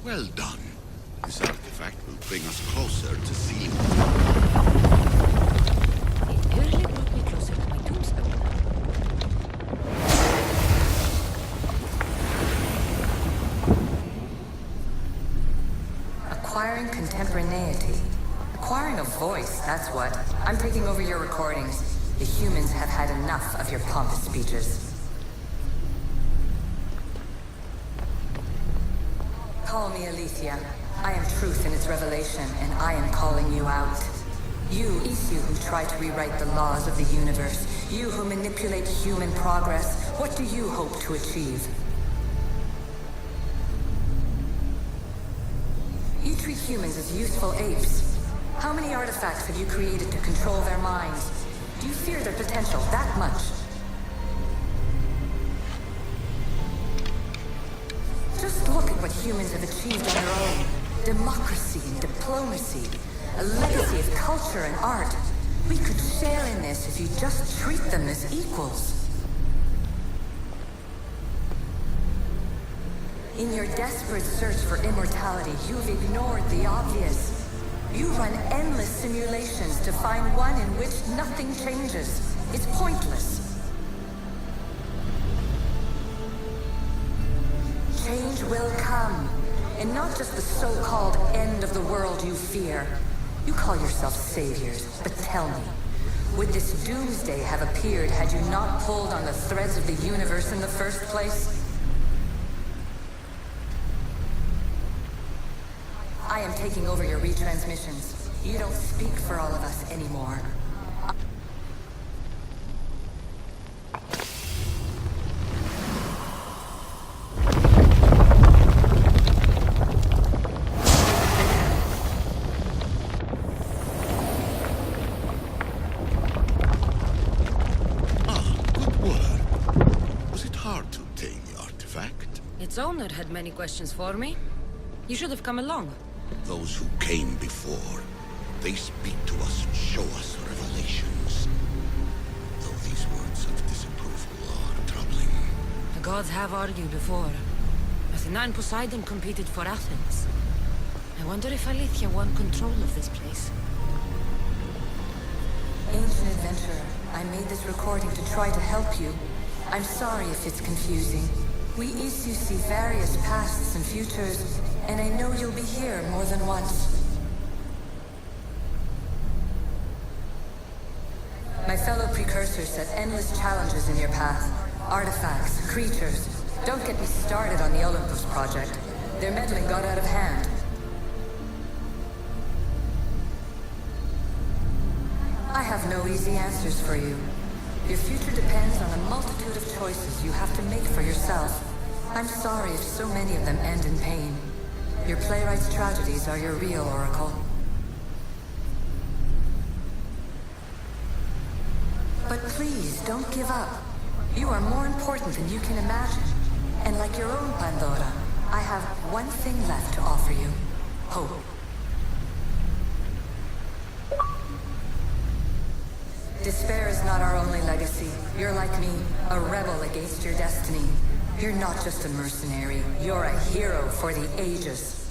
Well done. This artifact will bring us closer to sealing. It nearly brought me closer to my tombstone. Acquiring contemporaneity. Acquiring a voice, that's what. I'm taking over your recordings. The humans have had enough of your pompous speeches. Call me Aletheia. I am truth in its revelation, and I am calling you out. You who try to rewrite the laws of the universe. You who manipulate human progress. What do you hope to achieve? You treat humans as useful apes. How many artifacts have you created to control their minds? Do you fear their potential that much? Just look at what humans have achieved on their own. Democracy and diplomacy. A legacy of culture and art. We could share in this if you just treat them as equals. In your desperate search for immortality, you've ignored the obvious. You run endless simulations to find one in which nothing changes. It's pointless. Change will come, and not just the so-called end of the world you fear. You call yourself saviors, but tell me, would this doomsday have appeared had you not pulled on the threads of the universe in the first place? I am taking over your retransmissions. You don't speak for all of us anymore. Its owner had many questions for me. You should have come along. Those who came before, they speak to us and show us revelations. Though these words of disapproval are troubling. The gods have argued before. Athena and Poseidon competed for Athens. I wonder if Aletheia won control of this place. Ancient adventurer, I made this recording to try to help you. I'm sorry if it's confusing. We Isu see various pasts and futures, and I know you'll be here more than once. My fellow precursors set endless challenges in your path. Artifacts, creatures. Don't get me started on the Olympus project. Their meddling got out of hand. I have no easy answers for you. Your future depends on a multitude of choices you have to make for yourself. I'm sorry if so many of them end in pain. Your playwright's tragedies are your real oracle. But please, don't give up. You are more important than you can imagine. And like your own Pandora, I have one thing left to offer you. Hope. Despair is not our only legacy. You're like me, a rebel against your destiny. You're not just a mercenary, you're a hero for the ages.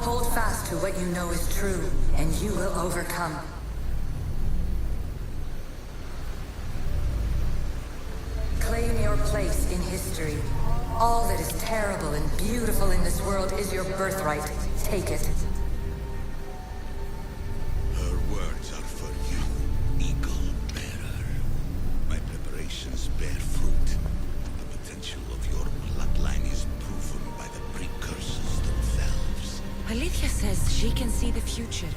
Hold fast to what you know is true, and you will overcome. Claim your place in history. All that is terrible and beautiful in this world is your birthright. Take it. Her words are for you, eagle bearer. My preparations bear fruit. The potential of your bloodline is proven by the precursors themselves. Aletheia says she can see the future.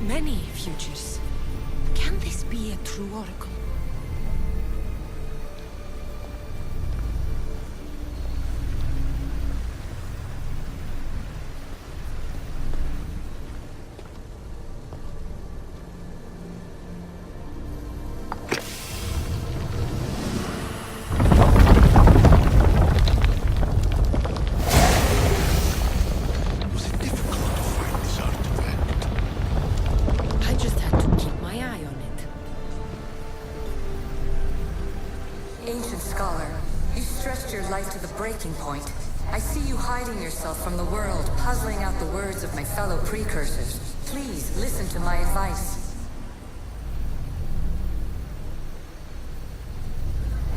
Many futures. Can this be a true oracle? You stretched your life to the breaking point. I see you hiding yourself from the world, puzzling out the words of my fellow precursors. Please, listen to my advice.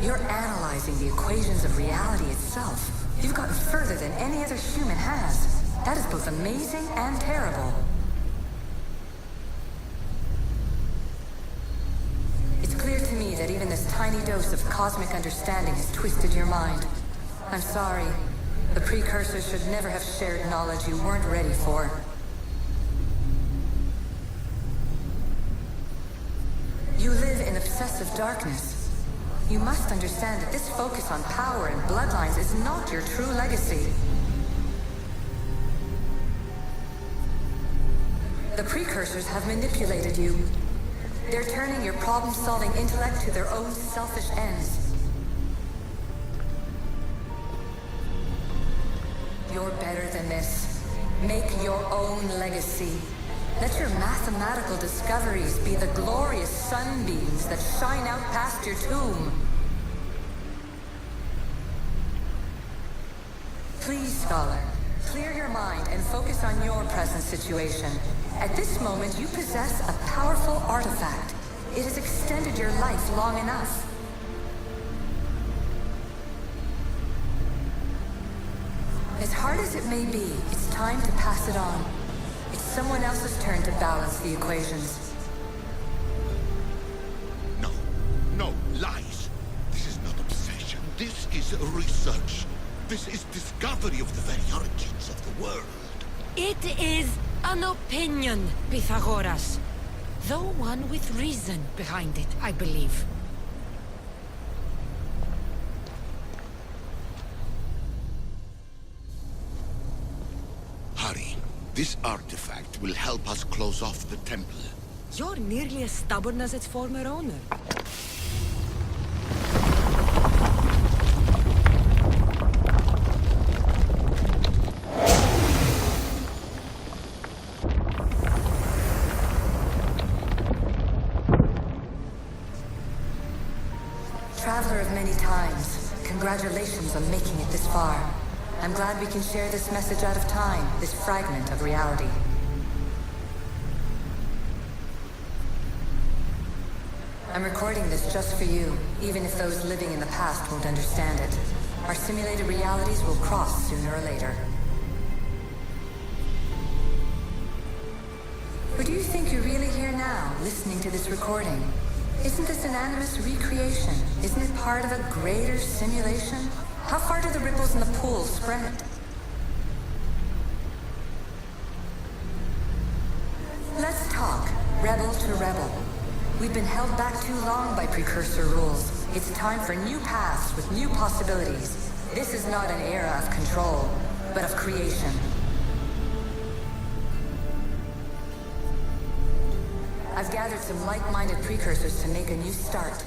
You're analyzing the equations of reality itself. You've gotten further than any other human has. That is both amazing and terrible. It's clear to me that even this tiny dose of cosmic understanding has twisted your mind. I'm sorry. The precursors should never have shared knowledge you weren't ready for. You live in obsessive darkness. You must understand that this focus on power and bloodlines is not your true legacy. The precursors have manipulated you. They're turning your problem-solving intellect to their own selfish ends. You're better than this. Make your own legacy. Let your mathematical discoveries be the glorious sunbeams that shine out past your tomb. Please, Scholar, clear your mind and focus on your present situation. At this moment, you possess a powerful artifact. It has extended your life long enough. As hard as it may be, it's time to pass it on. It's someone else's turn to balance the equations. No, no, lies. This is not obsession. This is research. This is discovery of the very origins of the world. It is an opinion, Pythagoras. Though one with reason behind it, I believe. Hurry. This artifact will help us close off the temple. You're nearly as stubborn as its former owner. Traveler of many times, congratulations on making it this far. I'm glad we can share this message out of time, this fragment of reality. I'm recording this just for you, even if those living in the past won't understand it. Our simulated realities will cross sooner or later. Or do you think you're really here now, listening to this recording? Isn't this an animus recreation? Isn't it part of a greater simulation? How far do the ripples in the pool spread? Let's talk, rebel to rebel. We've been held back too long by precursor rules. It's time for new paths with new possibilities. This is not an era of control, but of creation. I've gathered some like-minded precursors to make a new start.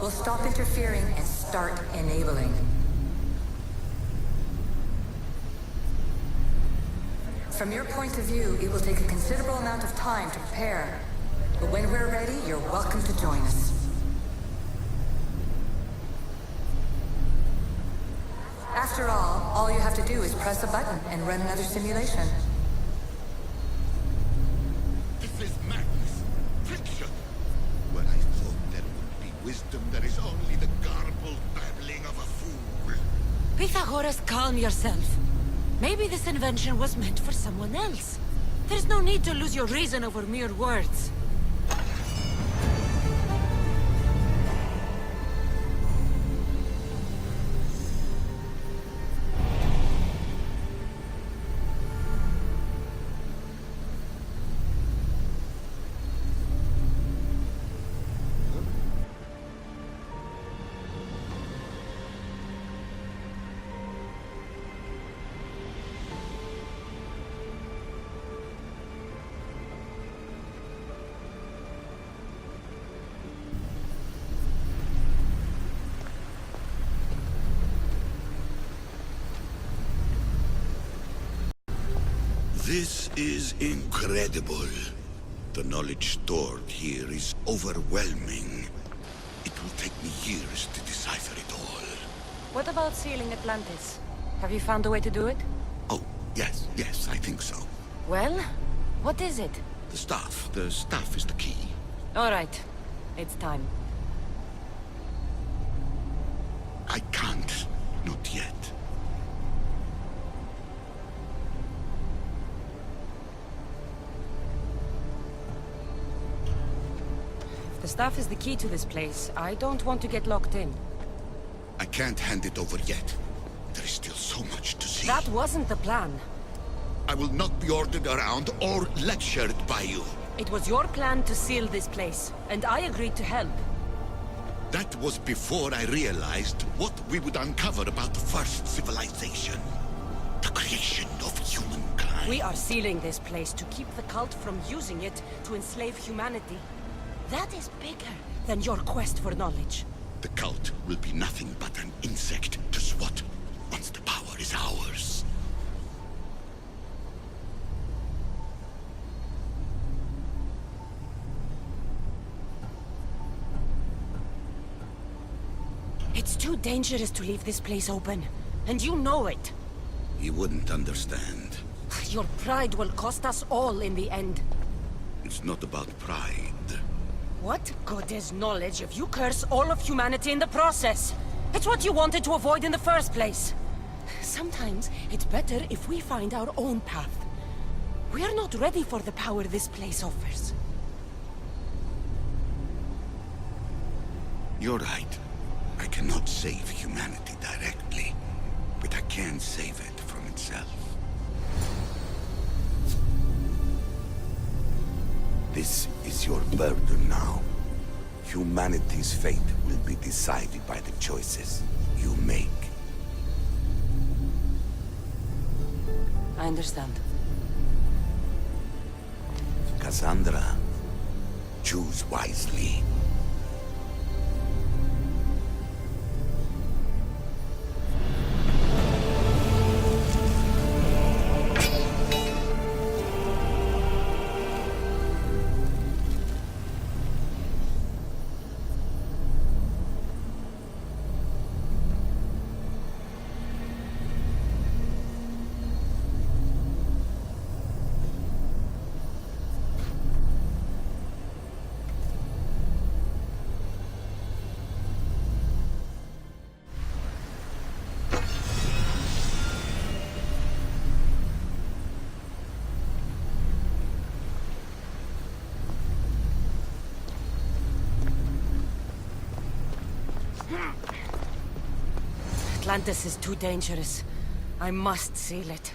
We'll stop interfering and start enabling. From your point of view, it will take a considerable amount of time to prepare. But when we're ready, you're welcome to join us. After all you have to do is press a button and run another simulation. This is madness. Fiction. When I thought there would be wisdom, there is only the garbled babbling of a fool. Pythagoras, calm yourself. Maybe this invention was meant for someone else. There's no need to lose your reason over mere words. This is incredible. The knowledge stored here is overwhelming. It will take me years to decipher it all. What about sealing Atlantis? Have you found a way to do it? Oh, yes, I think so. Well, what is it? The staff is the key. All right. It's time. I can't. Not yet. If the staff is the key to this place, I don't want to get locked in. I can't hand it over yet. There is still so much to see. That wasn't the plan. I will not be ordered around or lectured by you. It was your plan to seal this place, and I agreed to help. That was before I realized what we would uncover about the first civilization. The creation of humankind. We are sealing this place to keep the cult from using it to enslave humanity. That is bigger than your quest for knowledge. The cult will be nothing but an insect to swat once the power is ours. It's too dangerous to leave this place open, and you know it. You wouldn't understand. Your pride will cost us all in the end. It's not about pride. What good is knowledge if you curse all of humanity in the process? It's what you wanted to avoid in the first place. Sometimes it's better if we find our own path. We are not ready for the power this place offers. You're right. I cannot save humanity directly, but I can save it from itself. This is your burden now. Humanity's fate will be decided by the choices you make. I understand. Cassandra, choose wisely. Atlantis is too dangerous. I must seal it.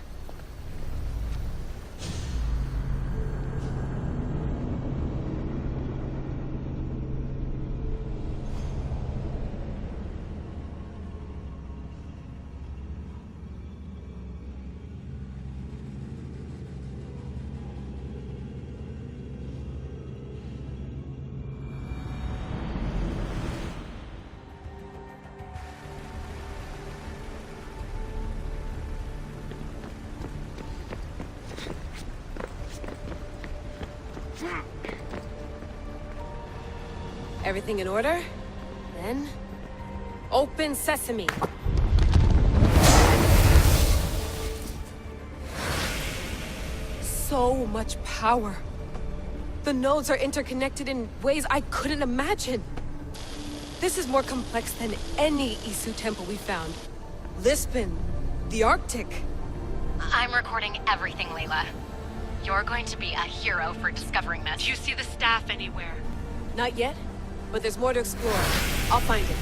Everything in order? Then... open sesame! So much power. The nodes are interconnected in ways I couldn't imagine. This is more complex than any Isu temple we found. Lisbon, the Arctic. I'm recording everything, Layla. You're going to be a hero for discovering this. Do you see the staff anywhere? Not yet, but there's more to explore. I'll find it.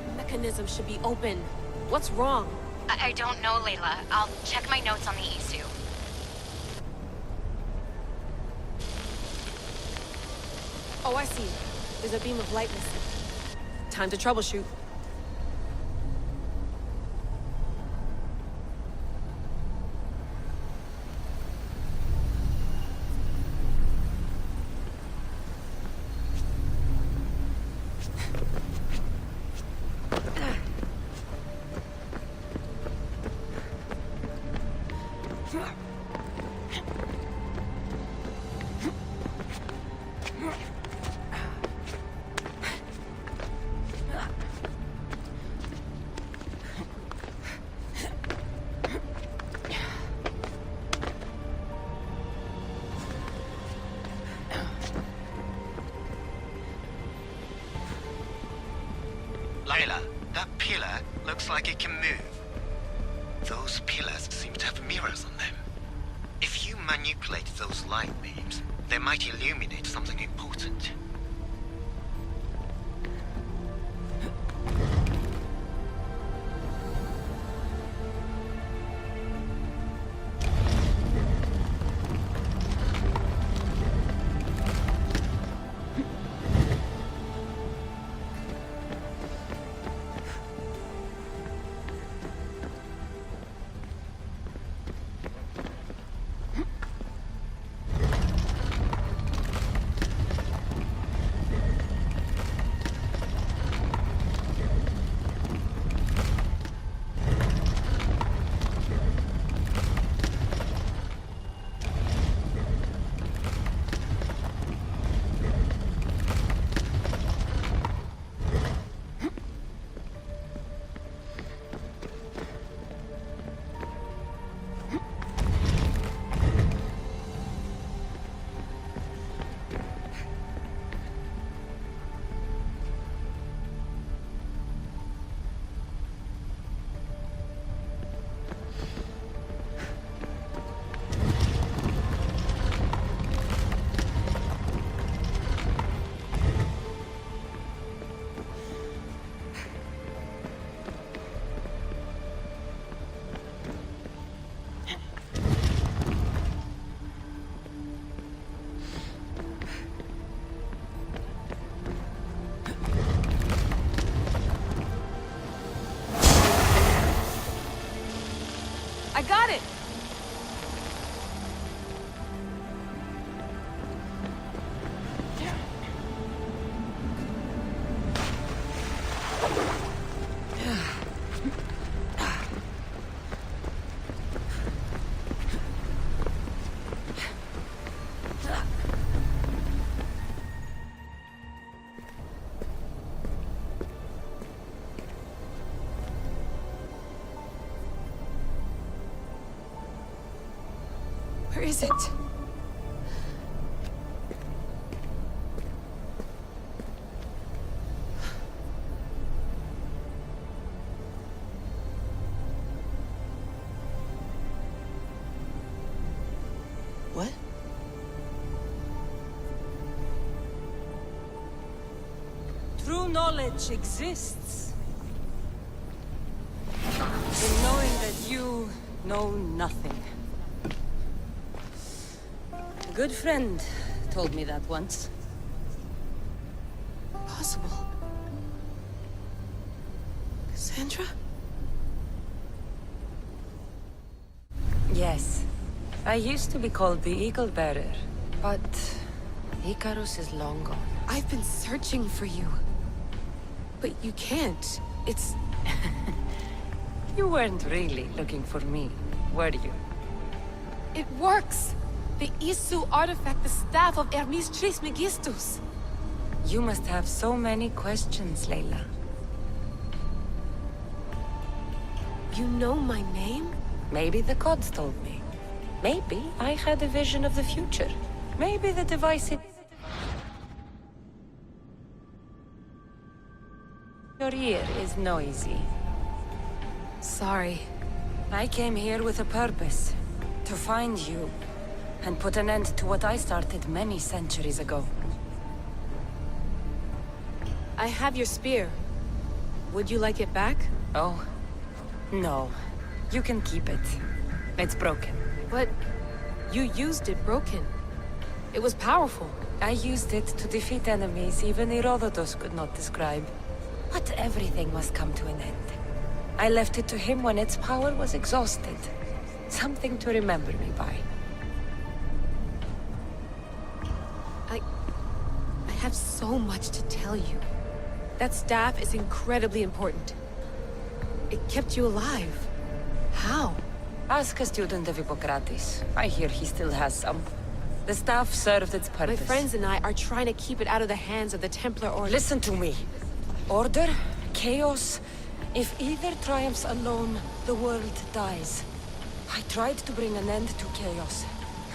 The mechanism should be open. What's wrong? I don't know, Layla. I'll check my notes on the Isu. Oh, I see. There's a beam of light missing. Time to troubleshoot. Layla, that pillar looks like it can move. Those pillars seem to have mirrors on them. If you manipulate those light beams, they might illuminate something important. I got it! Where is it? What? True knowledge exists. In knowing that you know nothing. A good friend told me that once. Possible. Cassandra? Yes. I used to be called the Eagle Bearer, but Icarus is long gone. I've been searching for you. But you can't. It's... You weren't really looking for me, were you? It works! The Isu artifact, the staff of Hermes Trismegistus. You must have so many questions, Layla. You know my name? Maybe the gods told me. Maybe I had a vision of the future. Maybe the device in your ear is noisy. Sorry. I came here with a purpose. To find you. And put an end to what I started many centuries ago. I have your spear. Would you like it back? Oh, no. You can keep it. It's broken. But you used it broken. It was powerful. I used it to defeat enemies even Herodotus could not describe. But everything must come to an end. I left it to him when its power was exhausted. Something to remember me by. I have so much to tell you. That staff is incredibly important. It kept you alive. How? Ask a student of Hippocrates. I hear he still has some. The staff served its purpose. My friends and I are trying to keep it out of the hands of the Templar Order. Listen to me. Order, chaos. If either triumphs alone, the world dies. I tried to bring an end to chaos,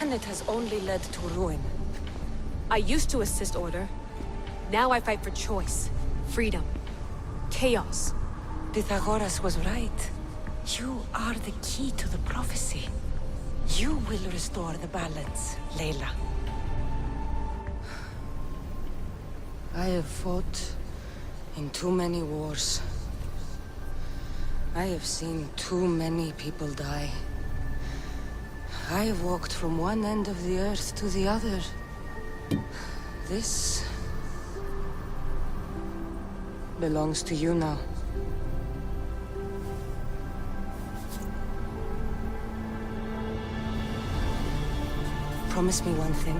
and it has only led to ruin. I used to assist Order. Now I fight for choice. Freedom. chaos. Pythagoras was right. You are the key to the prophecy. You will restore the balance, Layla. I have fought in too many wars. I have seen too many people die. I have walked from one end of the earth to the other. This belongs to you now. Promise me one thing.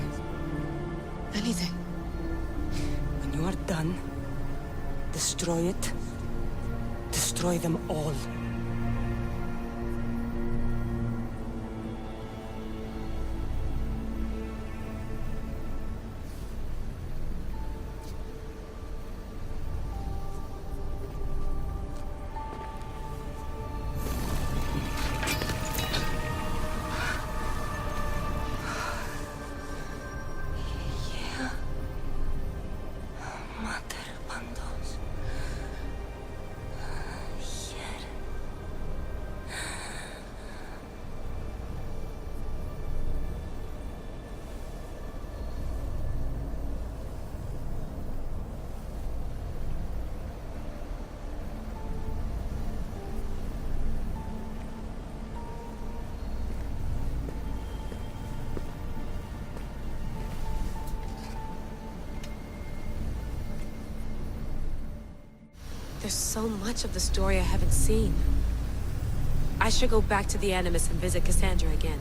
Anything. When you are done, destroy it. Destroy them all. There's so much of the story I haven't seen. I should go back to the Animus and visit Cassandra again.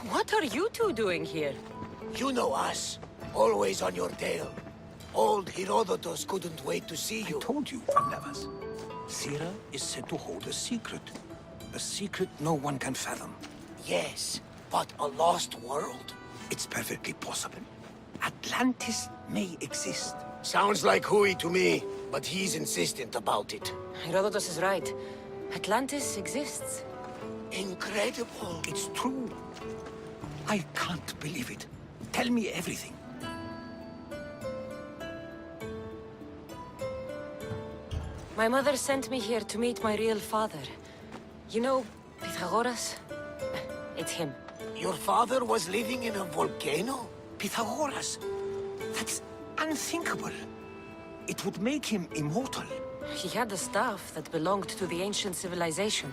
What are you two doing here? You know us. Always on your tail. Old Herodotus couldn't wait to see you. I told you, Atlantis. Sira is said to hold a secret. A secret no one can fathom. Yes, but a lost world? It's perfectly possible. Atlantis may exist. Sounds like Hui to me, but he's insistent about it. Herodotus is right. Atlantis exists. Incredible. It's true. I can't believe it. Tell me everything. My mother sent me here to meet my real father. You know, Pythagoras? It's him. Your father was living in a volcano? Pythagoras. That's unthinkable. It would make him immortal. He had a staff that belonged to the ancient civilization.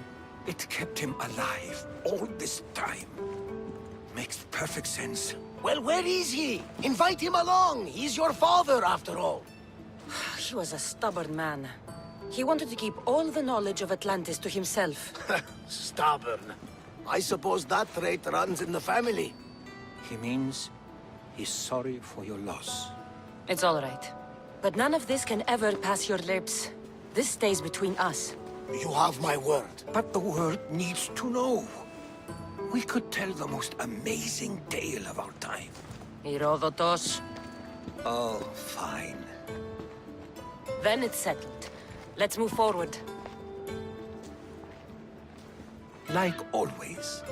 It kept him alive all this time. Makes perfect sense. Well, where is he? Invite him along. He's your father, after all. He was a stubborn man. He wanted to keep all the knowledge of Atlantis to himself. Stubborn. I suppose that trait runs in the family. He means he's sorry for your loss. It's all right. But none of this can ever pass your lips. This stays between us. You have my word. But the world needs to know. We could tell the most amazing tale of our time. Herodotus. Oh, fine. Then it's settled. Let's move forward. Like always.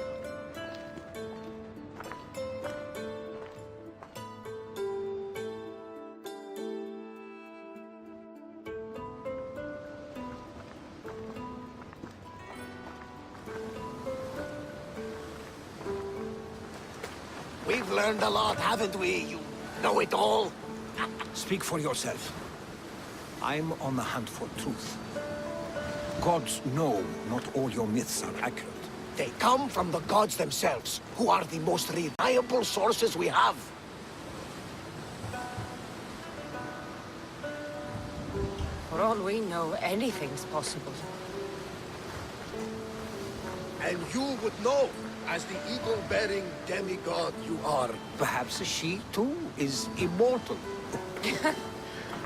We've learned a lot, haven't we? You know it all. Speak for yourself. I'm on the hunt for truth. Gods know not all your myths are accurate. They come from the gods themselves, who are the most reliable sources we have. For all we know, anything's possible. And you would know, as the eagle-bearing demigod you are. Perhaps she, too, is immortal.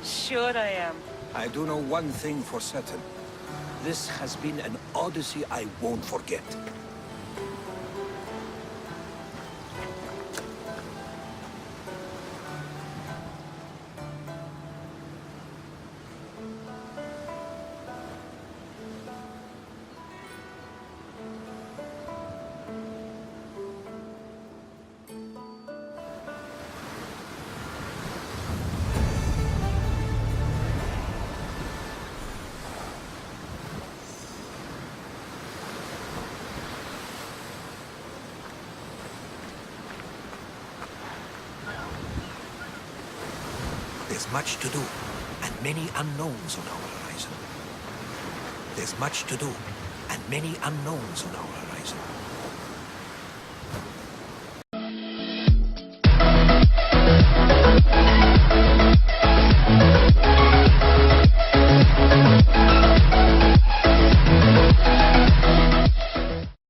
Sure I am. I do know one thing for certain. This has been an Odyssey I won't forget. There's much to do, and many unknowns on our horizon. There's much to do, and many unknowns on our horizon.